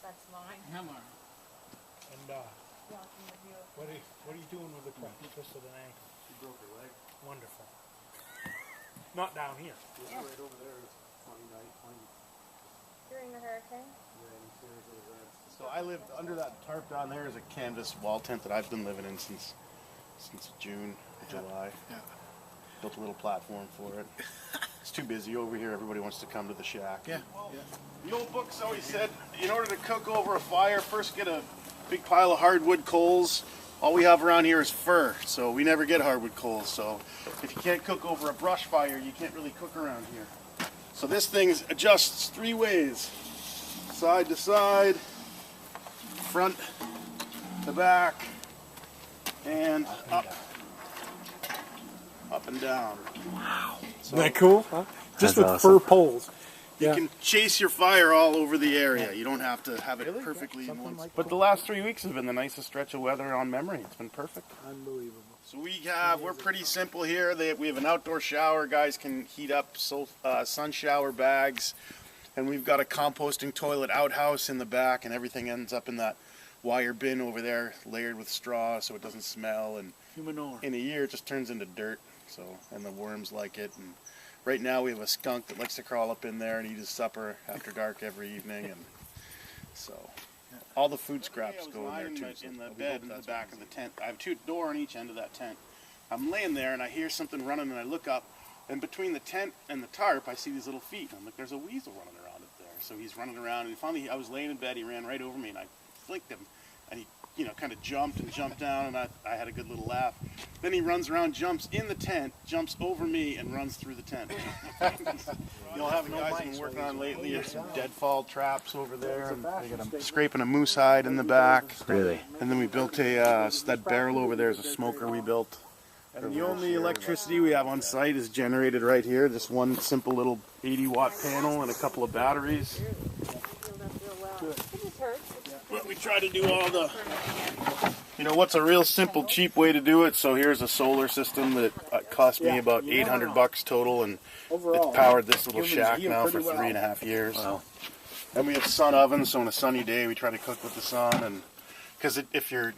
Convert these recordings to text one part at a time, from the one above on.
That's mine. Come on. And what are you doing with the truck? You twisted an ankle. She broke her leg. Wonderful. Not down here. This right over there is funny night. During the hurricane? So I lived under that tarp down there is a canvas wall tent that I've been living in since June or July. Yeah. Built a little platform for it. It's too busy over here. Everybody wants to come to the shack. Yeah. The old books always said, in order to cook over a fire, first get a big pile of hardwood coals. All we have around here is fir, so we never get hardwood coals. So if you can't cook over a brush fire, you can't really cook around here. So this thing adjusts 3 ways. Side to side, front to back, and up and down. Wow. So Isn't that cool? Huh? Just with awesome. fir poles. you can chase your fire all over the area. You don't have to have it Really? perfectly Yeah, in one like spot. But the last 3 weeks have been the nicest stretch of weather on memory. It's been perfect. Unbelievable. So we're pretty simple here. We have an outdoor shower. Guys can heat up sun shower bags. And we've got a composting toilet outhouse in the back, and everything ends up in that wire bin over there, layered with straw so it doesn't smell. And in a year, it just turns into dirt. So, and the worms like it. And right now, we have a skunk that likes to crawl up in there and eat his supper after dark every evening. And so, all the food scraps go in there too. In the bed in the back of the tent, I have a door on each end of that tent. I'm laying there and I hear something running, and I look up. And between the tent and the tarp, I see these little feet. And I'm like, there's a weasel running around up there. So he's running around, and finally I was laying in bed. He ran right over me, and I flicked him. And he, kind of jumped and jumped down, and I had a good little laugh. Then he runs around, jumps in the tent, jumps over me, and runs through the tent. You'll have the guys have been working on lately. There's some deadfall traps over there. And I'm scraping a moose hide in the back. Really? And then we built that barrel over there is a smoker we built. And the only electricity we have on site is generated right here. Just one simple little 80-watt panel and a couple of batteries. But we try to do all the, what's a real simple, cheap way to do it. So here's a solar system that cost me about $800 total, and it's powered this little shack now for 3.5 years. Wow. And we have sun ovens, so on a sunny day we try to cook with the sun. And because if you're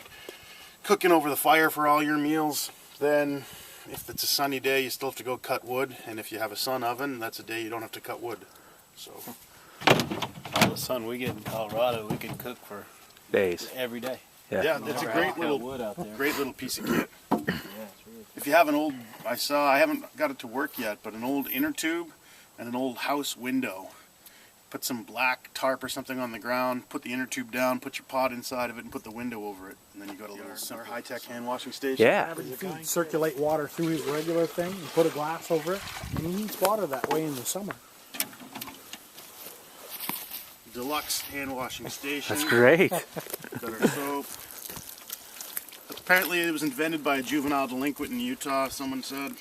cooking over the fire for all your meals, then if it's a sunny day, you still have to go cut wood. And if you have a sun oven, that's a day you don't have to cut wood. So All the sun we get in Colorado, we can cook for Days. every day. yeah, it's a great wood out there. little piece of kit. Yeah, it's really If you have an old, I haven't got it to work yet, but an old inner tube and an old house window. Put some black tarp or something on the ground, put the inner tube down, put your pot inside of it, and put the window over it. And then you got a little high-tech hand washing station. Yeah. He'd circulate water through his regular thing and put a glass over it, and he heats water that way in the summer. Deluxe hand washing station. That's great. Got our soap. Apparently it was invented by a juvenile delinquent in Utah, someone said.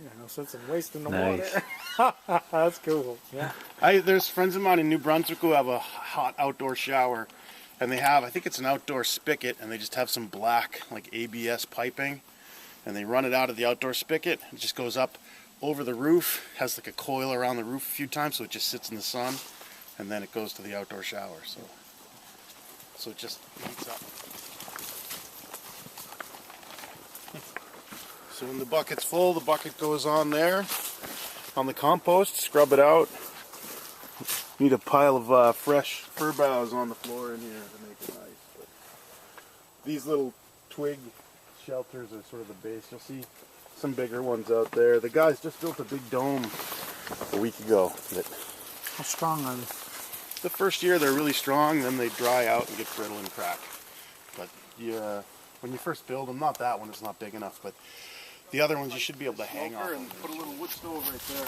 Yeah, no sense in wasting the Nice. water. That's cool. Yeah. There's friends of mine in New Brunswick who have a hot outdoor shower, and they have, I think it's an outdoor spigot, and they just have some black, like ABS piping, and they run it out of the outdoor spigot. It just goes up over the roof, has like a coil around the roof a few times, so it just sits in the sun, and then it goes to the outdoor shower. So it just heats up. So when the bucket's full, the bucket goes on there, on the compost, scrub it out. Need a pile of fresh fir boughs on the floor in here to make it nice. But these little twig shelters are sort of the base. You'll see some bigger ones out there. The guys just built a big dome a week ago. How strong are they? The first year they're really strong, then they dry out and get brittle and crack. But when you first build them, not that one, it's not big enough, but the other ones you should be able to hang off. And put a little wood stove right there.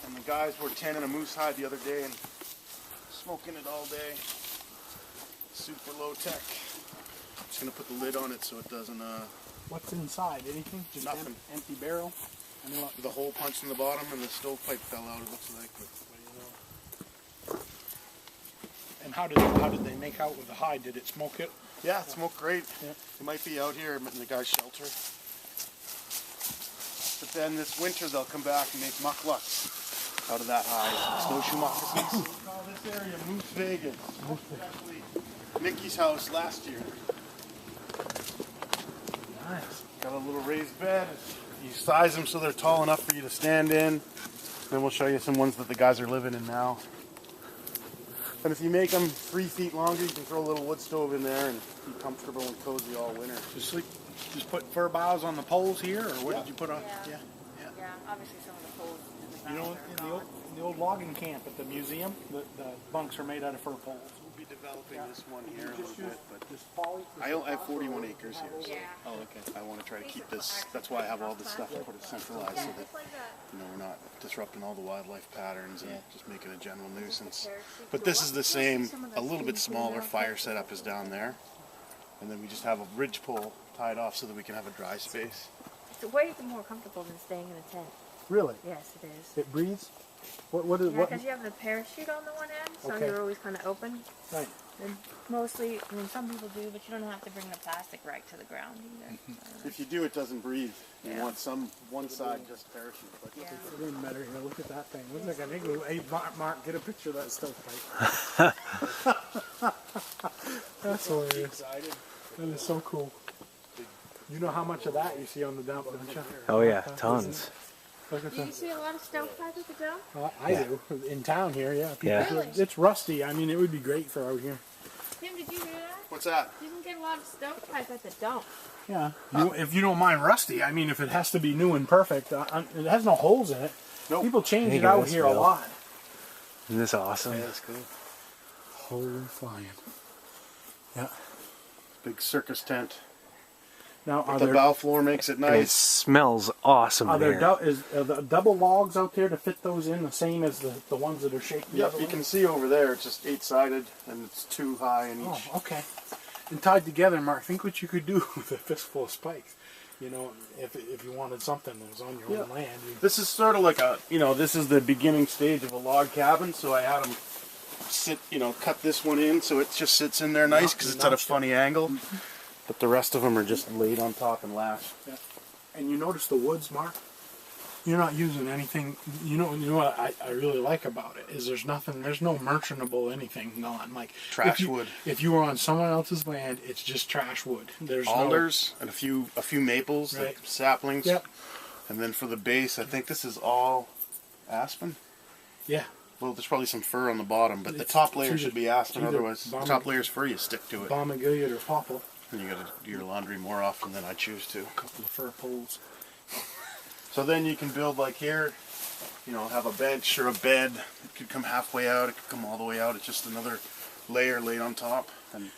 And the guys were tanning a moose hide the other day and smoking it all day. Super low tech. Just gonna put the lid on it so it doesn't. What's inside? Anything? Just Nothing. Empty barrel? The hole punched in the bottom and the stovepipe fell out. It looks like. But, And how did they make out with the hide? Did it smoke it? yeah, it smoked great. Yeah. It might be out here in the guy's shelter. But But then this winter they'll come back and make mucklucks out of that hide. Snowshoe moccasins. We call this area Moose Vegas. Actually, Mickey's house last year. Nice. Got a little raised bed. You size them so they're tall enough for you to stand in. Then we'll show you some ones that the guys are living in now. And if you make them 3 feet longer, you can throw a little wood stove in there and be comfortable and cozy all winter. Just put fir boughs on the poles here, or what did you put on? Yeah. Yeah, obviously some of the poles in the You know, ground in the old logging camp at the museum, the bunks are made out of fir poles. We'll be developing this one here a little bit, but I I have 41 acres here, so Yeah. Oh, okay. I want to try to keep this. That's why I have all this stuff and put it centralized so that Just like that. we're not disrupting all the wildlife patterns and Yeah. just making a general nuisance. But this is the same, a little bit smaller fire setup is down there, and then we just have a ridge pole tied off so that we can have a dry space. It's way more comfortable than staying in a tent. Really? Yes, it is. It breathes? What is Yeah, what? because you have the parachute on the one end, so Okay. you're always kind of open. Right. And mostly, I mean, some people do, but you don't have to bring the plastic right to the ground either. If you do, it doesn't breathe. You Yeah. want one side just parachute. But Yeah. It doesn't matter here. Look at that thing. Looks like an igloo. Hey, Mark, get a picture of that stovepipe. That's hilarious. That is so cool. You know how much of that you see on the dump, don't you? Oh yeah, tons. Look at Do you that. see a lot of stovepipe at the dump? I do. In town here, yeah. People Yeah. do it. Really? It's rusty. I mean, it would be great for out here. Tim, did you hear that? what's that? You can get a lot of stovepipe at the dump. Yeah. If you don't mind rusty, I mean, if it has to be new and perfect, it has no holes in it. Nope. People change Hey, it out that's here a real. lot. Isn't this awesome? Yeah, that's cool. Holy flying. Yeah. Big circus tent. Now, are The there, bow floor makes it It nice. smells awesome are in there here. are the double logs out there to fit those in the same as the ones that are shaped the Yep, other you way? can see over there. It's just 8-sided, and it's 2 high in Oh, each. okay. And tied together, Mark, think what you could do with a fistful of spikes. You know, if you wanted something that was on your own land. This is sort of like this is the beginning stage of a log cabin, so I had them cut this one in so it just sits in there nice because it's at a funny angle. But the rest of them are just laid on top and lashed. Yeah. And you notice the woods, Mark? You're not using anything. You know what I really like about it is there's no merchantable anything on. Like Trash if you, wood. If you were on someone else's land, it's just trash wood. There's Alders and a few maples, Right. like saplings. Yep. And then for the base, I think this is all aspen. Yeah. Well, there's probably some fir on the bottom, but the It's top layer either- should be aspen. it's either Otherwise, the bomb- top layer's fir. You stick to it, Bomagilliard or popple. and you got to do your laundry more often than I choose to. A couple of fir poles. So then you can build like here, have a bench or a bed. It could come halfway out. It could come all the way out. It's just another layer laid on top. And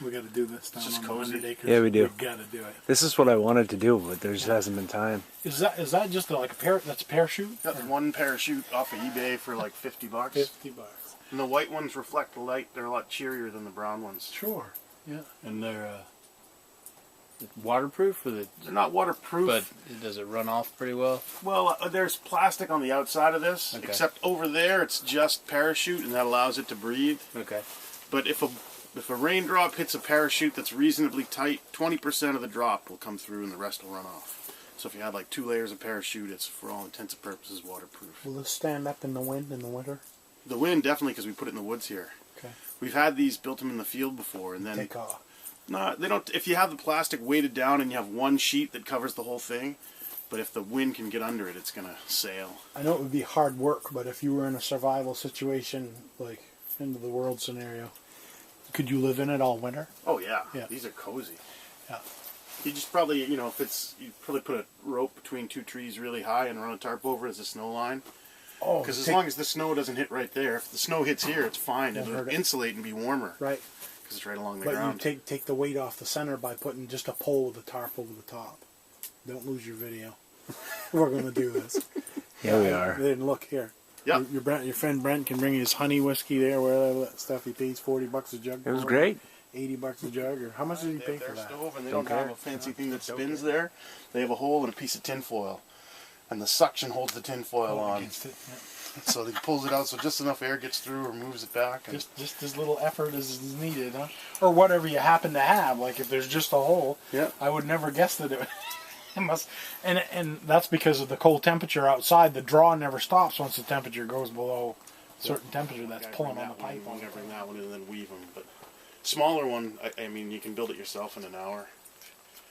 We got to do this down just on cozy. the 100 acres. Yeah, we do. We got to do it. This is what I wanted to do, but there just hasn't been time. Is that just like that's a parachute? got one parachute off of eBay for like $50. $50. And the white ones reflect the light. They're a lot cheerier than the brown ones. Sure. Yeah. And they're waterproof, or They're not waterproof. but does it run off pretty well? Well, there's plastic on the outside of this, Okay. except over there it's just parachute, and that allows it to breathe. Okay. But if a raindrop hits a parachute that's reasonably tight, 20% of the drop will come through, and the rest will run off. So if you had like 2 layers of parachute, it's for all intents and purposes waterproof. Will this stand up in the wind in the winter? The wind definitely, because we put it in the woods here. Okay. We've had these built them in the field before, and then Take off. no, they don't. If you have the plastic weighted down and you have one sheet that covers the whole thing, but if the wind can get under it, it's gonna sail. I know it would be hard work, but if you were in a survival situation, like end of the world scenario, could you live in it all winter? Oh yeah, Yeah. These are cozy. Yeah. You just probably, you'd probably put a rope between 2 trees really high and run a tarp over as a snow line. Oh, Because as long as the snow doesn't hit right there, if the snow hits here, it's fine. Won't It'll hurt it. insulate and be warmer right, because it's right along the but ground. you take the weight off the center by putting just a pole with a tarp over the top. Don't lose your video. We're gonna do this. Yeah, we are. Then look here. Yep. Your friend Brent can bring his honey whiskey there, whatever that stuff he pays $40 a jug. It was for. great. $80 a jug, or how much did he They pay have for their that? stove, and they Don't don't have care. a fancy thing that spins there. They have a hole and a piece of tin foil, and the suction holds the tin foil on. Against it, yeah. So he pulls it out so just enough air gets through or moves it back. And Just as little effort as is needed, huh? Or whatever you happen to have. Like if there's just a hole, yeah. I would never guess that it. It must, and that's because of the cold temperature outside. The draw never stops once the temperature goes below a certain temperature. That's Gotta pulling bring on the that pipe. one, gotta bring that one in and then weave them. But smaller one, I mean, you can build it yourself in an hour.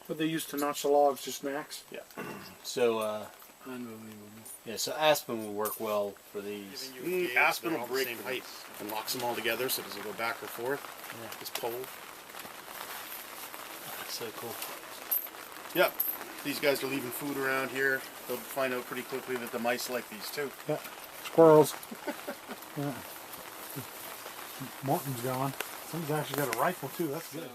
What they used to notch the logs, just max. Yeah. So, Unbelievable. yeah, so aspen will work well for these. Aspen will break pipe and locks them all together, so it doesn't go back or forth. Yeah. It's pole. So cool. Yep. These guys are leaving food around here. They'll find out pretty quickly that the mice like these too. Yeah. Squirrels. Yeah. Morton's gone. Somebody's actually got a rifle too. That's good.